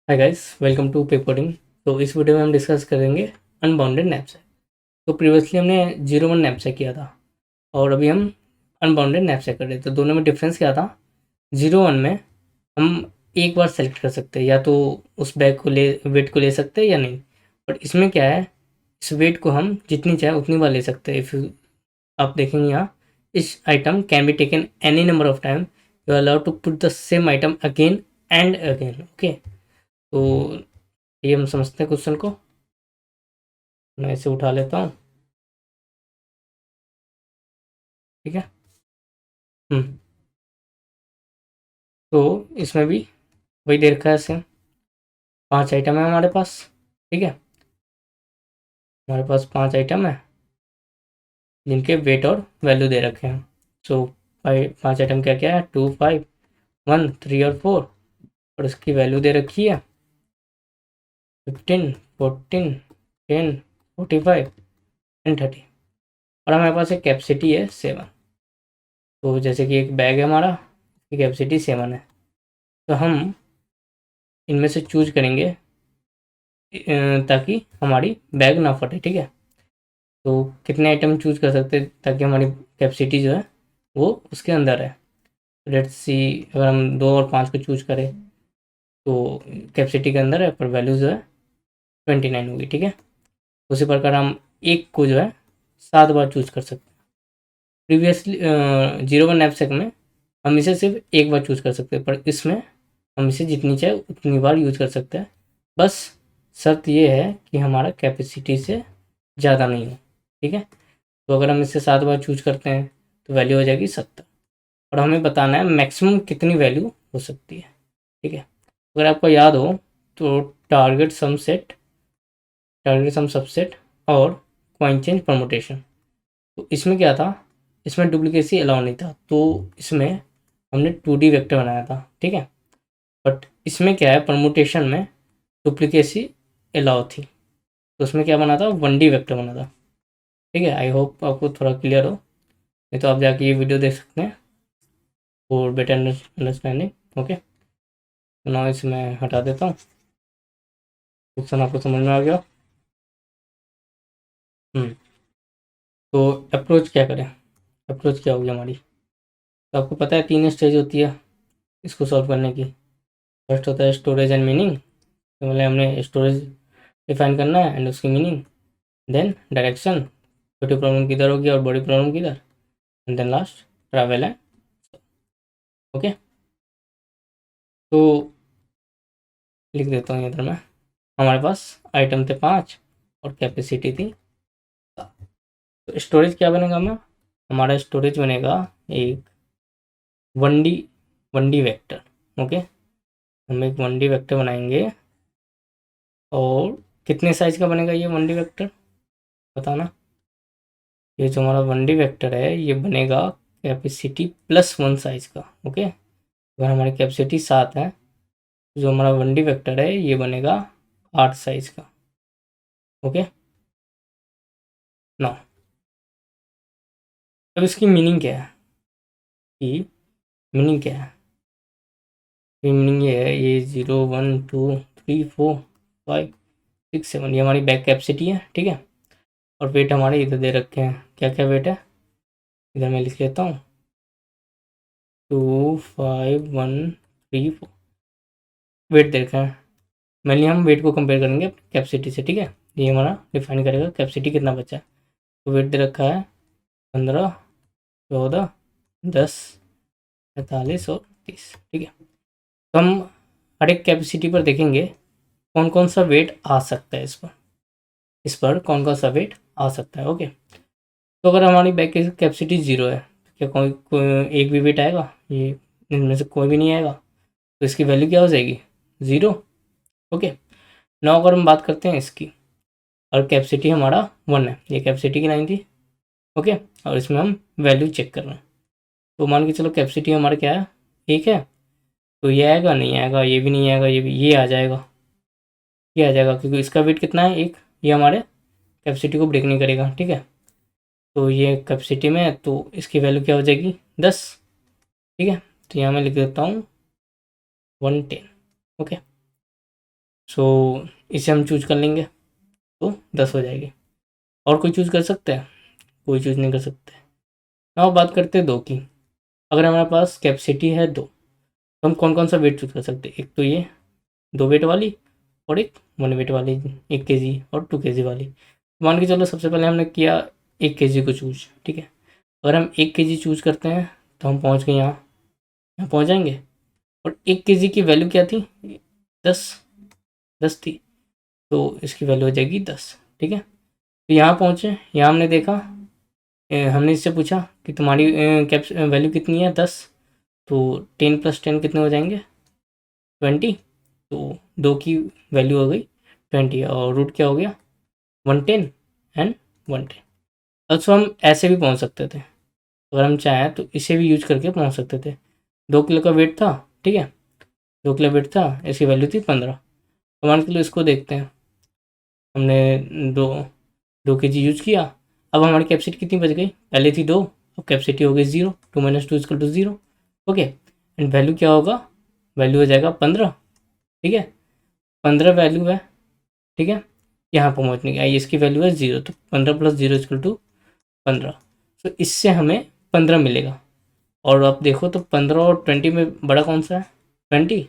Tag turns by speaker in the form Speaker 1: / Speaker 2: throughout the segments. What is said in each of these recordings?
Speaker 1: Hi guys, welcome to Pecoding. तो इस video में हम डिस्कस करेंगे अनबाउंडेड नैपसैक। तो प्रीवियसली हमने 01 नैपसैक किया था और अभी हम अनबाउंडेड नैपसैक कर रहे हैं। तो दोनों में डिफरेंस क्या था? 01 में हम एक बार सेलेक्ट कर सकते हैं, या तो उस बैग को ले वेट को ले सकते हैं या नहीं। बट इसमें क्या है, इस वेट को हम जितनी चाहे उतनी बार ले सकते हैं। इफ़ आप देखेंगे यहाँ, इस item can be taken any number of time, you are allowed to put the same item again and again. Okay, तो ये हम समझते हैं क्वेश्चन को। मैं इसे उठा लेता हूँ। ठीक है। हम्म तो इसमें भी वही दे रखा है सेम। 5 आइटम है हमारे पास। ठीक है, हमारे पास 5 आइटम है जिनके वेट और वैल्यू दे रखे हैं। सो 5 आइटम क्या क्या है? 2, 5, 1, 3 और 4। और इसकी वैल्यू दे रखी है 15, 14, 10, 45 एंड 30। और हमारे पास एक कैपेसिटी है 7। तो जैसे कि एक बैग है हमारा, इसकी कैपेसिटी 7 है। तो हम इनमें से चूज करेंगे ताकि हमारी बैग ना फटे। ठीक है, तो कितने आइटम चूज कर सकते हैं ताकि हमारी कैपेसिटी जो है वो उसके अंदर है। लेट्स सी, अगर हम 2 और 5 को चूज करें तो कैपेसिटी के अंदर है, पर वैल्यू जो है 29 होगी। ठीक है, उसी प्रकार हम एक को जो है 7 बार चूज कर सकते हैं। प्रीवियसली 01 एपसेक में हम इसे सिर्फ एक बार चूज कर सकते हैं, पर इसमें हम इसे जितनी चाहे उतनी बार यूज कर सकते हैं। बस शर्त ये है कि हमारा कैपेसिटी से ज़्यादा नहीं हो। ठीक है, तो अगर हम इससे 7 बार चूज करते हैं तो वैल्यू हो जाएगी 70। और हमें बताना है मैक्सिमम कितनी वैल्यू हो सकती है। ठीक है, अगर आपको याद हो तो टारगेट सम सेट, टारगेट सम सबसेट और कॉइन चेंज परमुटेशन। तो इसमें क्या था, इसमें डुप्लीकेसी अलाउ नहीं था, तो इसमें हमने 2D वेक्टर बनाया था। ठीक है, बट इसमें क्या है, परमुटेशन में डुप्लीकेसी अलाउ थी, तो उसमें क्या बना था, 1D वेक्टर बना था। ठीक है, आई होप आपको थोड़ा क्लियर हो, नहीं तो आप जाके ये वीडियो देख सकते हैं फॉर बेटर अंडरस्टैंडिंग। ओके, तो नाउ इसे मैं हटा देता हूँ। क्वेश्चन आपको समझ में आ गया। हम्म तो अप्रोच क्या करें, अप्रोच क्या होगी हमारी? तो आपको पता है 3 स्टेज होती है इसको सॉल्व करने की। फर्स्ट होता है स्टोरेज एंड मीनिंग, तो मतलब हमने स्टोरेज डिफाइन करना है एंड उसकी मीनिंग। देन डायरेक्शन, छोटी प्रॉब्लम किधर होगी और बड़ी प्रॉब्लम किधर। And then last travel end. Okay, तो लिख देता हूँ इधर मैं। हमारे पास आइटम थे 5 और कैपेसिटी थी 7। तो स्टोरेज क्या बनेगा हमें? हमारा स्टोरेज बनेगा एक 1D 1D वेक्टर। ओके, हम एक 1D वेक्टर बनाएंगे। और कितने साइज का बनेगा ये 1D वेक्टर, बताना। ये जो हमारा 1D वेक्टर है ये बनेगा कैपेसिटी +1 साइज का। ओके, अगर हमारी कैपेसिटी 7 है, जो हमारा 1D वेक्टर है ये बनेगा 8 साइज का। ओके, ना अब इसकी मीनिंग क्या है, कि मीनिंग क्या है? मीनिंग ये है, ये 0, 1, 2, 3, 4, 5, 6, 7 ये हमारी बैक कैपेसिटी है। ठीक है, और वेट हमारे इधर दे रखे हैं। क्या क्या वेट है, इधर मैं लिख लेता हूँ 2, 5, 1, 3, 4 वेट दे रखा है। मेनली हम वेट को कंपेयर करेंगे कैपेसिटी से। ठीक है, ये हमारा डिफाइन करेगा कैपेसिटी कितना बचा है। तो वेट दे रखा है 15, 14, 10, 45 और 30। ठीक है, तो हम हर एक कैपेसिटी पर देखेंगे कौन कौन सा वेट आ सकता है इस पर कौन कौन सा वेट आ सकता है। ओके, तो अगर हमारी बैक की कैपेसिटी 0 है तो क्या कोई एक भी वेट आएगा? ये इनमें से कोई भी नहीं आएगा, तो इसकी वैल्यू क्या हो जाएगी, 0। ओके, नाउ अगर हम बात करते हैं इसकी, और कैपेसिटी हमारा 1 है, ये कैपेसिटी की लाइन थी। ओके, और इसमें हम वैल्यू चेक कर रहे हैं। तो मान के चलो कैपेसिटी हमारा क्या है, 1 है। तो ये आएगा, नहीं आएगा, ये भी नहीं आएगा, ये भी, ये आ जाएगा, ये आ जाएगा, क्योंकि इसका वेट कितना है, 1। ये हमारे कैपेसिटी को ब्रेक नहीं करेगा। ठीक है, तो ये कैपेसिटी में है तो इसकी वैल्यू क्या हो जाएगी, 10। ठीक है, तो यहाँ मैं लिख देता हूँ 110। ओके, सो इसे हम चूज कर लेंगे तो 10 हो जाएगी। और कोई चूज कर सकता है? कोई चूज नहीं कर सकते। now बात करते हैं 2 की। अगर हमारे पास कैपेसिटी है 2, तो हम कौन कौन सा वेट चूज कर सकते हैं? एक तो ये 2 वेट वाली, और एक 1 वेट वाली, 1 केजी और 2 केजी वाली। मान के चलो सबसे पहले हमने किया 1 केजी को चूज, ठीक है। अगर हम 1 केजी चूज करते हैं तो हम पहुंच गए यहाँ, यहाँ पहुंच जाएंगे। और 1 केजी की वैल्यू क्या थी? 10, 10 थी। तो इसकी वैल्यू हो जाएगी 10, ठीक है। तो यहाँ पहुँचे, यहाँ हमने देखा, हमने इससे पूछा कि तुम्हारी कैप वैल्यू कितनी है? 10। तो 10 + 10 कितने हो जाएंगे? 20। तो 2 की वैल्यू हो गई 20, और रूट क्या हो गया? 110 एंड 110। also हम ऐसे भी पहुंच सकते थे, अगर हम चाहें तो इसे भी यूज करके पहुंच सकते थे। 2 किलो का वेट था, ठीक है, 2 किलो वेट था, इसकी वैल्यू थी 15। तो मान के चलो इसको देखते हैं, हमने दो 2 केजी यूज किया। अब हमारी कैपेसिटी कितनी बच गई? पहले थी 2, अब कैपेसिटी हो गई 0। 2 - 2 = 0। ओके, एंड वैल्यू क्या होगा? वैल्यू हो जाएगा 15, ठीक है। 15 वैल्यू है, ठीक है। यहाँ पर पहुँचने की आई, इसकी वैल्यू है 0, तो 15 + 0 = 15। तो इससे हमें 15 मिलेगा। और आप देखो तो 15 और 20 में बड़ा कौन सा है? 20।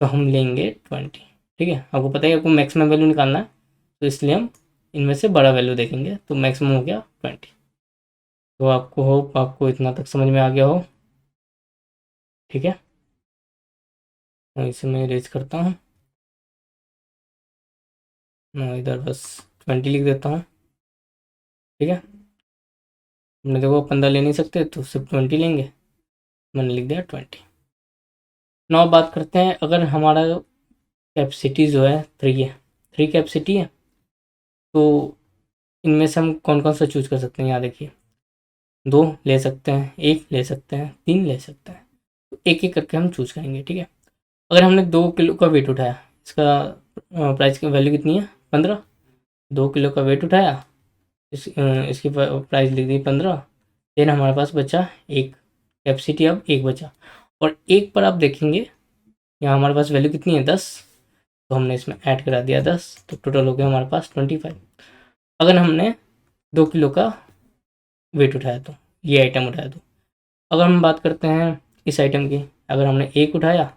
Speaker 1: तो हम लेंगे 20, ठीक है। आपको पता है आपको मैक्सिमम वैल्यू निकालना है, तो इसलिए हम इनमें से बड़ा वैल्यू देखेंगे। तो मैक्सिमम हो गया 20। तो आपको होप आपको इतना तक समझ में आ गया हो, ठीक है। तो इसे मैं इरेज करता हूँ, मैं इधर बस 20 लिख देता हूँ, ठीक है। हमने देखो 15 ले नहीं सकते तो सिर्फ 20 लेंगे, मैंने लिख दिया 20। नाउ बात करते हैं, अगर हमारा कैपेसिटी जो है 3 है, 3 कैपेसिटी है, तो इनमें से हम कौन कौन सा चूज कर सकते हैं? यहाँ देखिए, 2 ले सकते हैं, 1 ले सकते हैं, 3 ले सकते हैं। तो एक एक करके हम चूज करेंगे, ठीक है। अगर हमने 2 किलो का वेट उठाया, इसका प्राइस की वैल्यू कितनी है? 15। 2 किलो का वेट उठाया, इसकी प्राइस लिख दी 15। देन हमारे पास बचा एक कैपेसिटी, अब एक बचा। और एक पर आप देखेंगे यहाँ हमारे पास वैल्यू कितनी है? 10। तो हमने इसमें ऐड करा दिया 10, तो टोटल हो गया हमारे पास 25। अगर हमने 2 किलो का वेट उठाया तो, ये आइटम उठाया तो, अगर हम बात करते हैं इस आइटम की, अगर हमने एक उठाया,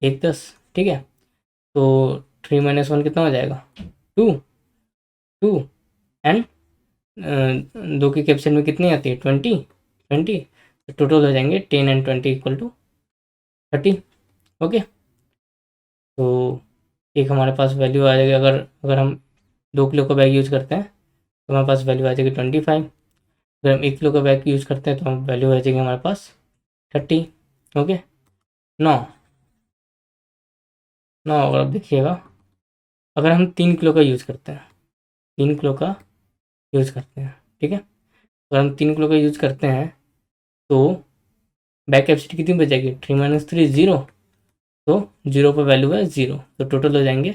Speaker 1: एक 10, ठीक है। तो 3 - 1 कितना हो जाएगा? 2। 2 एंड 2 की कैप्शन में कितनी आती है? 20। 20, तो टोटल हो जाएंगे 10 एंड 20 = 30। ओके, तो एक हमारे पास वैल्यू आ जाएगी, अगर अगर हम 2 किलो का बैग यूज़ करते हैं तो हमारे पास वैल्यू आ जाएगी 25। अगर हम 1 किलो का बैग यूज़ करते हैं तो हम वैल्यू आ जाएगी हमारे पास 30। ओके, नौ नौ अगर आप देखिएगा, अगर हम 3 किलो का यूज़ करते हैं, 3 किलो का यूज़ करते हैं, ठीक है। अगर हम 3 किलो का यूज़ करते हैं तो बैक कैपेसिटी कितनी बच जाएगी? 3 - 3 0। तो 0 पर वैल्यू है 0, तो टोटल हो जाएंगे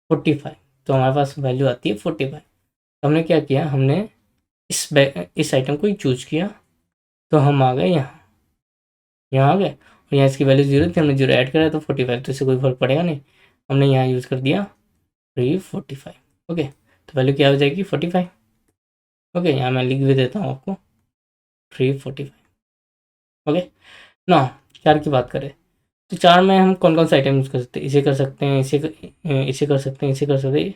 Speaker 1: 45। तो हमारे पास वैल्यू आती है 45। तो हमने क्या किया, हमने इस आइटम को ही चूज किया, तो हम आ गए यहाँ, यहाँ आ गए, और यहाँ इसकी वैल्यू 0 थी, हमने 0 ऐड करा तो 45, तो इससे कोई फर्क पड़ेगा नहीं। हमने यहाँ यूज़ कर दिया 345। ओके, तो वैल्यू क्या हो जाएगी? 45। ओके, यहाँ मैं लिख भी देता हूँ आपको, 345। ओके, ना 4 की बात करें तो 4 में हम कौन कौन सा आइटम यूज़ कर सकते हैं? इसे कर सकते हैं, इसे कर सकते हैं, इसे कर सकते हैं,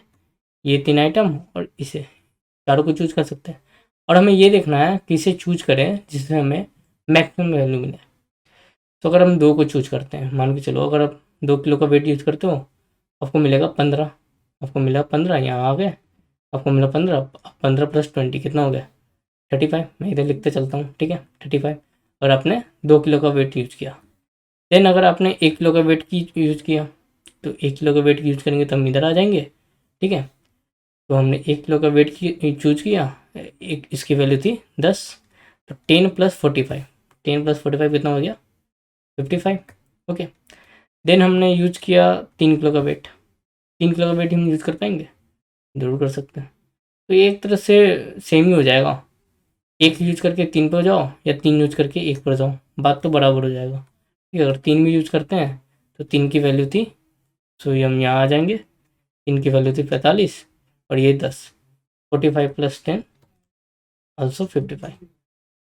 Speaker 1: ये 3 आइटम और इसे, चारों को चूज कर सकते हैं। और हमें ये देखना है कि इसे चूज करें जिससे हमें मैक्सिमम वैल्यू मिले। तो अगर हम 2 को चूज करते हैं, मान के चलो अगर आप 2 किलो का वेट यूज करते हो, आपको मिलेगा 15, आपको मिला 15, यहाँ आ गए, आपको मिला 15। 15 + 20 कितना हो गया? 35। मैं इधर लिखते चलता हूँ, ठीक है, 35। और आपने 2 किलो का वेट यूज किया। देन अगर आपने 1 किलो का वेट की यूज किया, तो 1 किलो का वेट यूज करेंगे तो हम इधर आ जाएंगे, ठीक है। तो हमने 1 किलो का वेट की चूज किया, एक इसकी वैल्यू थी 10। तो 10 + 45, 10 + 45 कितना हो गया? 55। ओके, देन हमने यूज किया 3 किलो का वेट। 3 किलो का वेट हम यूज़ कर पाएंगे? ज़रूर कर सकते हैं। तो ये एक तरह से सेम ही हो जाएगा, एक यूज करके 3 पर जाओ या 3 यूज करके 1 पर जाओ, बात तो बराबर हो जाएगा। ठीक है, अगर 3 भी यूज करते हैं तो 3 की वैल्यू थी सो ये हम यहाँ आ जाएंगे, इनकी वैल्यू थी 45 और ये 10, 45 प्लस 10 ऑल्सो 55।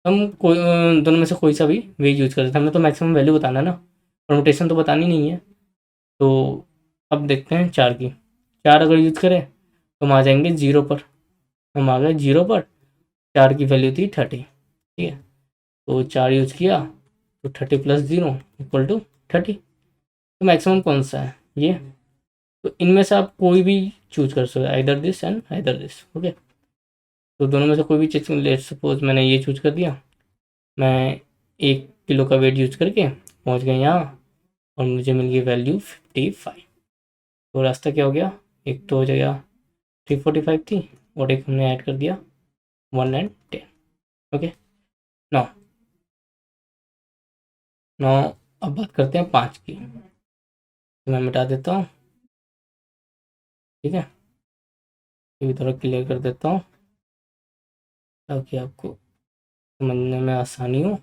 Speaker 1: हम कोई दोनों में से कोई सा भी वे यूज कर सकते हैं, हमें तो मैक्सिमम वैल्यू बताना है ना, परमुटेशन तो बतानी नहीं है। तो अब देखते हैं 4 की, 4 अगर यूज करें तो हम आ जाएंगे 0 पर, हम आ गए 0 पर, 4 की वैल्यू थी 30, ठीक है। तो 4 यूज किया तो 30 प्लस 0 इक्वल टू 30। तो मैक्सिमम कौन सा है ये, तो इनमें से आप कोई भी चूज कर सकते हो, either this and either this, okay. तो दोनों में से कोई भी चीज़, लेट सपोज मैंने ये चूज कर दिया, मैं 1 किलो का वेट यूज करके पहुंच गया यहाँ और मुझे मिल गई वैल्यू 55। तो रास्ता क्या हो गया, एक तो हो जाएगा 345 थी और एक हमने ऐड कर दिया 1 एंड 10, ओके। नौ नौ अब बात करते हैं 5 की, तो मैं मिटा देता हूँ, ठीक है। ये भी थोड़ा क्लियर कर देता हूँ ताकि आपको समझने में आसानी हो,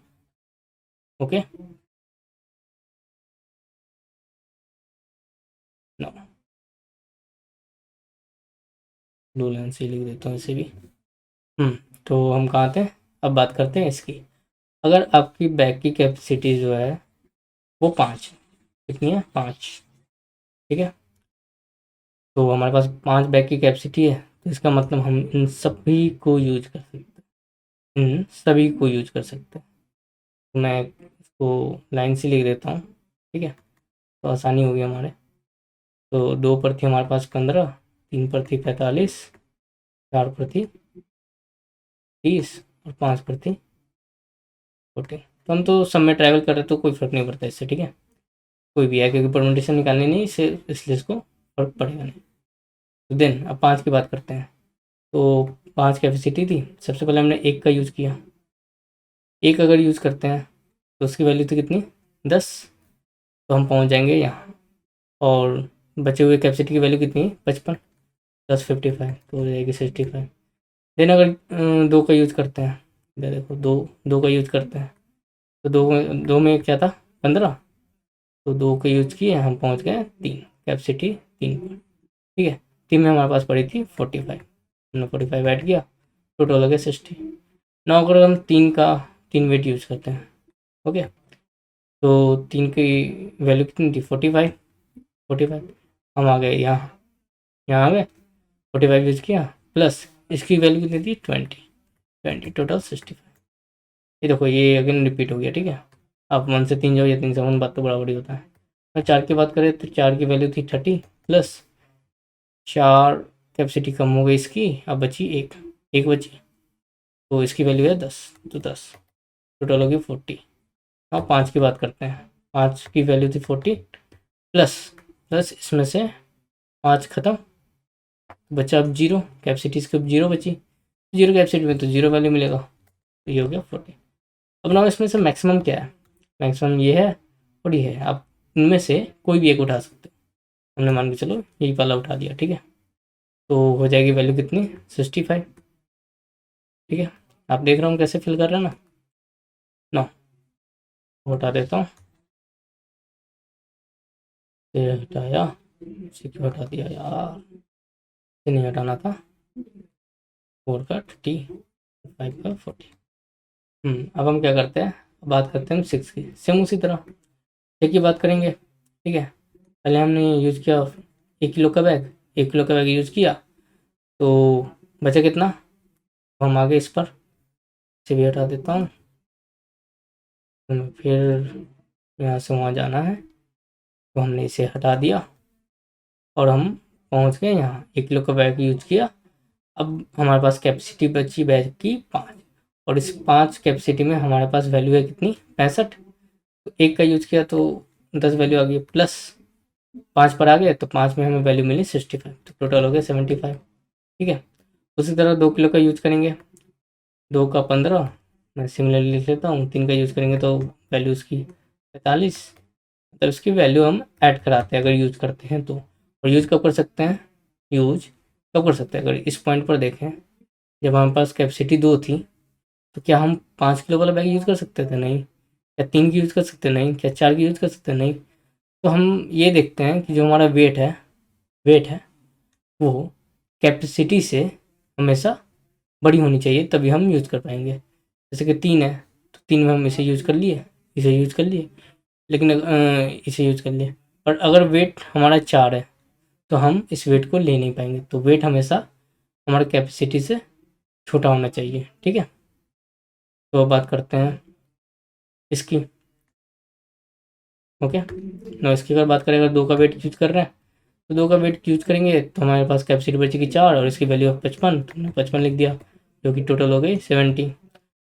Speaker 1: ओके। नौ ब्लू लाइन से लिख देता हूँ इसे भी। तो हम कहाँ थे, अब बात करते हैं इसकी। अगर आपकी बैग की कैपेसिटी जो है वो 5, कितनी है 5, ठीक है। तो हमारे पास 5 बैग की कैपेसिटी है, तो इसका मतलब हम इन सभी को यूज कर सकते हैं, इन सभी को यूज कर सकते हैं। तो मैं इसको लाइन से लिख देता हूँ, ठीक है, तो आसानी होगी हमारे। तो 2 पर थी हमारे पास 15, 3 पर थी 45, 4 पर थी 30 और 5 पर थी 14। तो हम तो सब में ट्रैवल कर रहे तो कोई फ़र्क नहीं पड़ता इससे, ठीक है, कोई भी है, क्योंकि परमुटेशन निकालनी नहीं इससे, इसलिए इसको फ़र्क पड़ेगा नहीं। तो देन अब 5 की बात करते हैं। तो 5 कैपेसिटी थी, सबसे पहले हमने 1 का यूज़ किया, 1 अगर यूज़ करते हैं तो उसकी वैल्यू थी कितनी 10, तो हम पहुंच जाएंगे यहाँ, और बचे हुए कैपेसिटी की वैल्यू कितनी है 55, 10 55 तो हो जाएगी 65। देन अगर 2 का यूज़ करते हैं, इधर देखो 2, 2 का यूज़ करते हैं, तो 2 में क्या था 15, तो 2 का यूज़ किए हम पहुंच गए 3, कैपेसिटी 3 पर, ठीक है। 3 में हमारे पास पड़ी थी 45, हमने 45 ऐड किया, टोटल हो गया 60। नाउ अगर हम 3 का 3 वेट यूज़ करते हैं, ओके, तो 3 की वैल्यू कितनी थी 45, 45 हम आ गए यहाँ, यहाँ आ गए 45 यूज़ किया, प्लस इसकी वैल्यू कितनी थी 20, 20 टोटल 65। ये देखो ये अगेन रिपीट हो गया, ठीक है। आप 1 से 3 जाओ या 3 से 1, बात तो बराबर ही होता है। और 4 की बात करें तो 4 की वैल्यू थी 30, प्लस 4 कैपेसिटी कम हो गई इसकी, अब बची एक, एक बची, तो इसकी वैल्यू है 10, तो 10 टोटल होगी 40। अब 5 की बात करते हैं, 5 की वैल्यू थी 40, प्लस प्लस इसमें से 5 खत्म, बचा अब 0, कैपेसिटी इसकी अब 0 बची, 0 कैपेसिटी में तो 0 वैल्यू मिलेगा, तो ये हो गया 40। अब ना इसमें से मैक्सिमम क्या है, मैक्सिमम ये है और ये है, आप इनमें से कोई भी एक उठा सकते हो। हमने मान के चलो यही वाला उठा दिया, ठीक है, तो हो जाएगी वैल्यू कितनी 65, ठीक है। आप देख रहे हो हम कैसे फिल कर रहे हैं ना। नो हटा देता हूँ, ये हटाया, इसी को हटा दिया यार, ये नहीं हटाना था, 4 का 30, 5 का 40। अब हम क्या करते हैं, बात करते हैं 6 की, सेम उसी तरह 6 की बात करेंगे, ठीक है। पहले हमने यूज़ किया 1 किलो का बैग, 1 किलो का बैग यूज़ किया, तो बचा कितना, तो हम आगे इस पर, इसे भी हटा देता हूँ, फिर यहाँ से वहाँ जाना है, तो हमने इसे हटा दिया और हम पहुँच गए यहाँ, 1 किलो का बैग यूज किया। अब हमारे पास कैपेसिटी बची बैग की 5, और इस 5 कैपेसिटी में हमारे पास वैल्यू है कितनी 65, तो 1 का यूज किया तो 10 वैल्यू आ गई, प्लस 5 पर आ गए तो 5 में हमें वैल्यू मिली 65, तो टोटल हो गया 75, ठीक है। उसी तरह 2 किलो का यूज करेंगे, 2 का 15, मैं सिमिलरली लिख लेता हूँ, 3 का यूज़ करेंगे तो वैल्यू उसकी 45, मतलब इसकी वैल्यू हम ऐड कराते हैं अगर यूज़ करते हैं तो। और यूज़ कब कर सकते हैं, यूज कब कर सकते हैं, अगर इस पॉइंट पर देखें, जब हमारे पास कैपेसिटी 2 थी, तो क्या हम 5 किलो वाला बैग यूज़ कर सकते थे, नहीं। क्या 3 की यूज़ कर सकते, नहीं। क्या 4 की यूज़ कर सकते, नहीं। तो हम ये देखते हैं कि जो हमारा वेट है वो कैपेसिटी से हमेशा बड़ी होनी चाहिए, तभी हम यूज़ कर पाएंगे। जैसे कि 3 है तो 3 में हम इसे यूज़ कर लिए, इसे यूज़ कर लिए, लेकिन इसे यूज़ कर लिए। और अगर वेट हमारा 4 है तो हम इस वेट को ले नहीं पाएंगे। तो वेट हमेशा हमारे कैपेसिटी से छोटा होना चाहिए, ठीक है। तो अब बात करते हैं इसकी। ओके, नो इसकी अगर बात करें, अगर 2 का वेट यूज़ कर रहे हैं तो 2 का वेट यूज़ करेंगे तो हमारे पास कैपेसिटी बचेगी 4 और इसकी वैल्यू 55, तो हमने 55 लिख दिया, जो कि टोटल हो गई 70।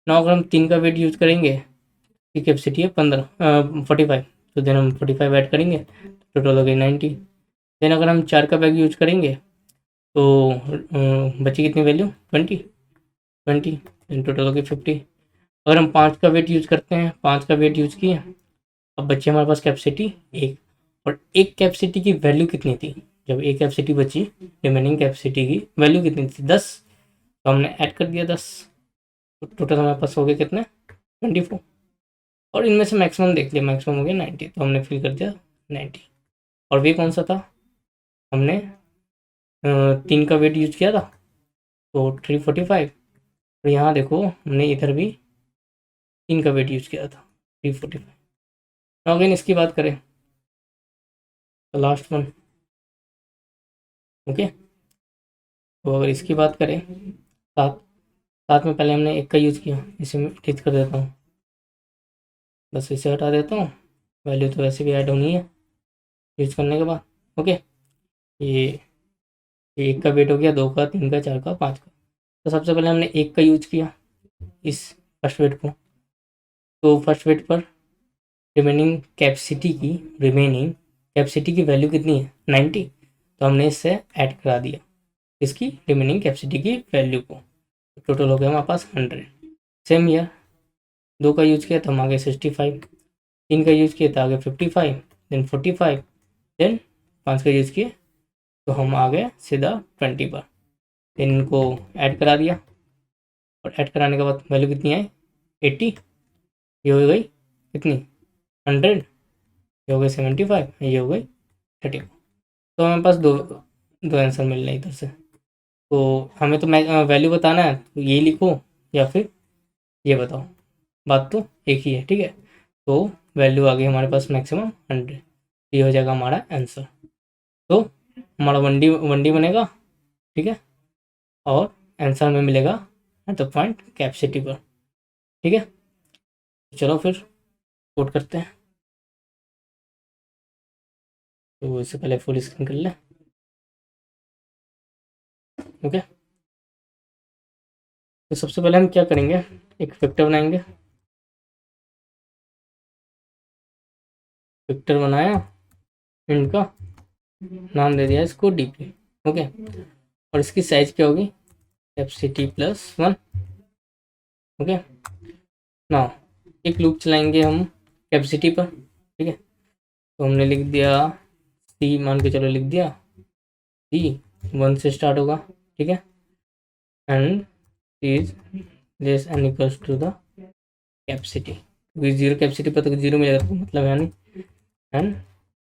Speaker 1: नाउ अगर हम 3 का वेट यूज़ करेंगे, इसकी कैपेसिटी है 45, तो देन हम 45 ऐड करेंगे, टोटल हो गई 90। देन अगर हम 4 का बैग यूज़ करेंगे तो बची कितनी वैल्यू, 20, देन टोटल हो गई 50। अगर हम 5 का वेट यूज़ करते हैं, 5 का वेट यूज़ किए, अब बची हमारे पास कैपेसिटी 1, और एक कैपेसिटी की वैल्यू कितनी थी, जब एक कैपेसिटी बची, रिमेनिंग कैपेसिटी की वैल्यू कितनी थी, 10, तो हमने ऐड कर दिया 10, तो टोटल हमारे पास हो गए कितने, 24। और इनमें से मैक्सिमम देख लिया, मैक्सिमम हो गया 90, तो हमने फिल कर दिया 90। और वे कौन सा था, हमने 3 का वेट यूज किया था, तो 345। और यहाँ देखो हमने इधर भी 3 का वेट यूज किया था, 345। अगेन इसकी बात करें तो लास्ट वन, ओके। तो अगर इसकी बात करें, 7, 7 में पहले हमने 1 का यूज़ किया, इसे मैं ठीक कर देता हूँ, बस इसे हटा देता हूँ, वैल्यू तो वैसे भी ऐड होनी है यूज करने के बाद, ओके। ये 1 का वेट हो गया, 2 का, 3 का, 4 का, 5 का। तो सबसे पहले हमने 1 का यूज किया, इस फर्स्ट वेट को, तो फर्स्ट वेट पर रिमेनिंग कैपेसिटी की वैल्यू कितनी है, 90, तो हमने इससे ऐड करा दिया इसकी रिमेनिंग कैपेसिटी की वैल्यू को, टोटल हो गया हमारे पास 100। सेम ईयर 2 का यूज किया तो हम आ गए 65, 3 का यूज किया तो आ गए 55, देन 45, देन 5 का यूज किए तो हम आ गए सीधा 20 पर। देन इनको ऐड करा दिया, और ऐड कराने के बाद वैल्यू कितनी आई, 80, ये हो गई कितनी, 100, ये हो गई 75, ये हो गई 30। तो हमारे पास दो दो आंसर मिल रहे हैं इधर से। तो हमें तो वैल्यू बताना है, तो ये लिखो या फिर ये बताओ, बात तो एक ही है, ठीक है। तो वैल्यू आ गई हमारे पास मैक्सिमम 100, ये हो जाएगा हमारा आंसर। तो हमारा 1D बनेगा, ठीक है, और आंसर में मिलेगा एट द पॉइंट कैपेसिटी पर, ठीक है। चलो फिर कोड करते हैं, तो इससे पहले फुल स्क्रीन कर लें, ओके। तो सबसे पहले हम क्या करेंगे, एक वेक्टर बनाएंगे, वेक्टर बनाया, इनका नाम दे दिया इसको डीपी, ओके। और इसकी साइज क्या होगी, कैपेसिटी +1, ओके। ना एक लूप चलाएंगे हम कैपेसिटी पर, ठीक है। तो हमने लिख दिया सी, मान के चलो लिख दिया सी 1 से स्टार्ट होगा, ठीक है, end is less than equals to the capacity, क्योंकि जीरो कैपेसिटी पर तो जीरो मिलेगा, तो मतलब है नहीं, एंड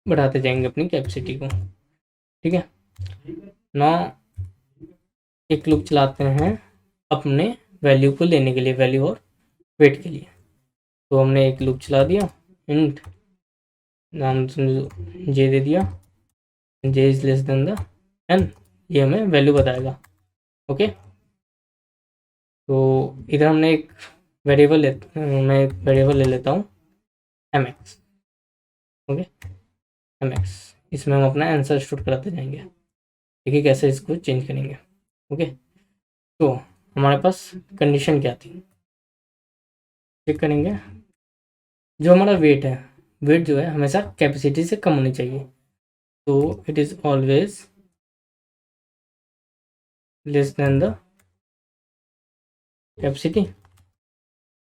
Speaker 1: बढ़ाते जाएंगे अपनी कैपेसिटी को, ठीक है। नौ एक लूप चलाते हैं अपने वैल्यू को लेने के लिए, वैल्यू और वेट के लिए। तो हमने एक लूप चला दिया, इंट नाम जे दे दिया, J is less than the N, ये हमें वैल्यू बताएगा, ओके। तो इधर हमने एक मैं एक वेरिएबल ले लेता हूँ mx, ओके, mx, इसमें हम अपना आंसर स्टोर कराते जाएंगे, देखिए कैसे इसको चेंज करेंगे, ओके। तो हमारे पास कंडीशन क्या थी, चेक करेंगे, जो हमारा वेट है, वेट जो है हमेशा कैपेसिटी से कम होनी चाहिए, तो it is always less than the capacity,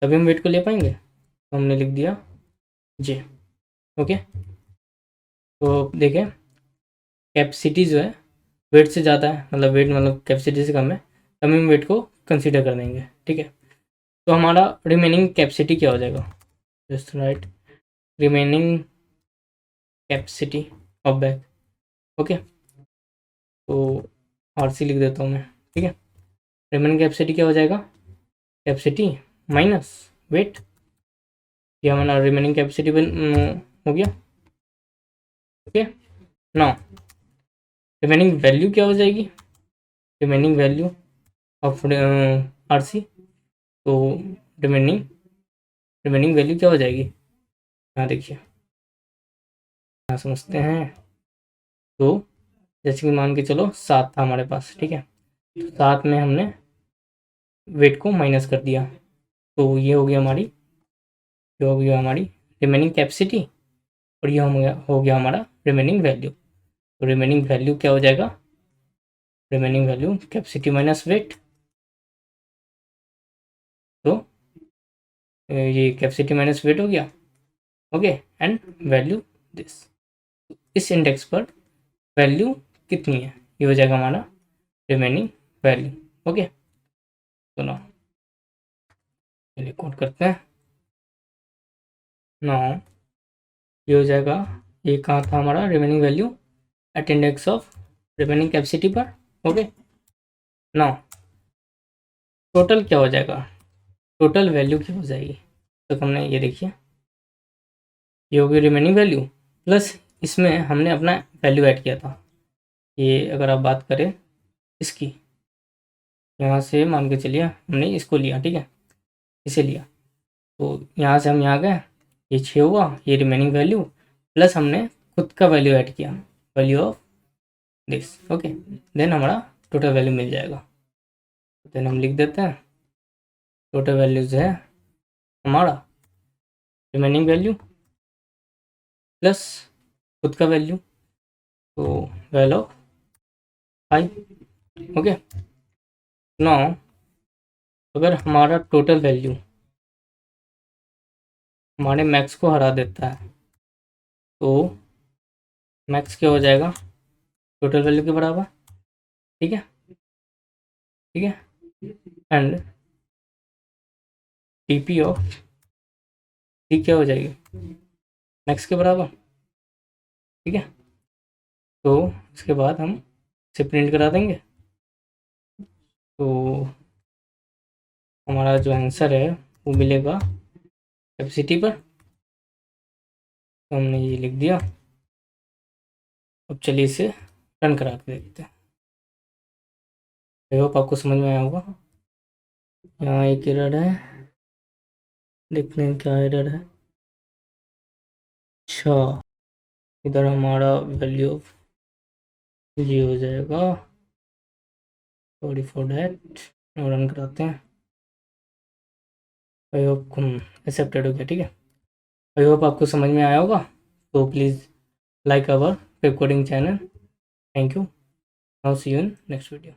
Speaker 1: तभी हम वेट को ले पाएंगे। तो हमने लिख दिया जे, ओके। तो देखें कैपेसिटी जो है वेट से ज़्यादा है, मतलब वेट मतलब कैपेसिटी से कम है, तभी हम वेट को कंसीडर कर देंगे, ठीक है। तो हमारा रिमेनिंग कैपेसिटी क्या हो जाएगा, just right remaining capacity of bag. Okay, तो RC लिख देता हूँ मैं, ठीक है। रिमेनिंग कैपेसिटी क्या हो जाएगा, कैपेसिटी माइनस वेट, ये हमारा रिमेनिंग कैपेसिटी हो गया। ओके, नाउ रिमेनिंग वैल्यू क्या हो जाएगी, रिमेनिंग वैल्यू ऑफ RC, तो रिमेनिंग वैल्यू क्या हो जाएगी, यहाँ देखिए, यहाँ समझते हैं। तो जैसे कि मान के चलो 7 था हमारे पास, ठीक है, तो 7 में हमने वेट को माइनस कर दिया, तो ये हो गया हमारी रिमेनिंग कैपेसिटी, और ये हो गया हमारा रिमेनिंग वैल्यू। तो रिमेनिंग वैल्यू क्या हो जाएगा, remaining value capacity minus weight, तो ये कैपेसिटी माइनस वेट हो गया। ओके, एंड वैल्यू दिस, इस इंडेक्स पर वैल्यू कितनी है, ये हो जाएगा हमारा रिमेनिंग वैल्यू। ओके, तो ना चलिए कोड करते हैं। ना ये हो जाएगा, ये कहाँ था हमारा remaining value, at index of remaining capacity पर। ओके, ना टोटल क्या हो जाएगा, टोटल वैल्यू क्या हो जाएगी, तो हमने ये देखिए, ये होगी रिमेनिंग वैल्यू प्लस इसमें हमने अपना वैल्यू ऐड किया था। ये अगर आप बात करें इसकी, यहाँ से मान के चलिए हमने इसको लिया, ठीक है, इसे लिया, तो यहाँ से हम यहाँ गए, ये 6 हुआ, ये रिमेनिंग वैल्यू प्लस हमने खुद का वैल्यू ऐड किया, value of this. Okay, then हमारा टोटल वैल्यू मिल जाएगा। देन हम लिख देते हैं टोटल वैल्यूज है हमारा रिमेनिंग वैल्यू प्लस खुद का वैल्यू, तो वैल्यू ऑफ 5। ओके, नाउ अगर हमारा टोटल वैल्यू हमारे मैक्स को हरा देता है, तो मैक्स क्या हो जाएगा, टोटल वैल्यू के बराबर, ठीक है, ठीक है, एंड टीपी ऑफ टी क्या हो जाएगी, मैक्स के बराबर, ठीक है। तो इसके बाद हम इसे प्रिंट करा देंगे, तो हमारा जो आंसर है वो मिलेगा कैपेसिटी पर। तो हमने ये लिख दिया, अब चलिए इसे रन करा के देखते हैं। आई होप आपको समझ में आया होगा। यहाँ एक एरर है, देखते हैं क्या एरर है। अच्छा, इधर हमारा वैल्यू जी हो जाएगा, सॉरी फॉर डैट, रन कराते हैं। आई होप एक्सेप्टेड हो गया, ठीक है। आई होप आपको समझ में आया होगा। तो please like our web coding channel. Thank you. Now see you in next video.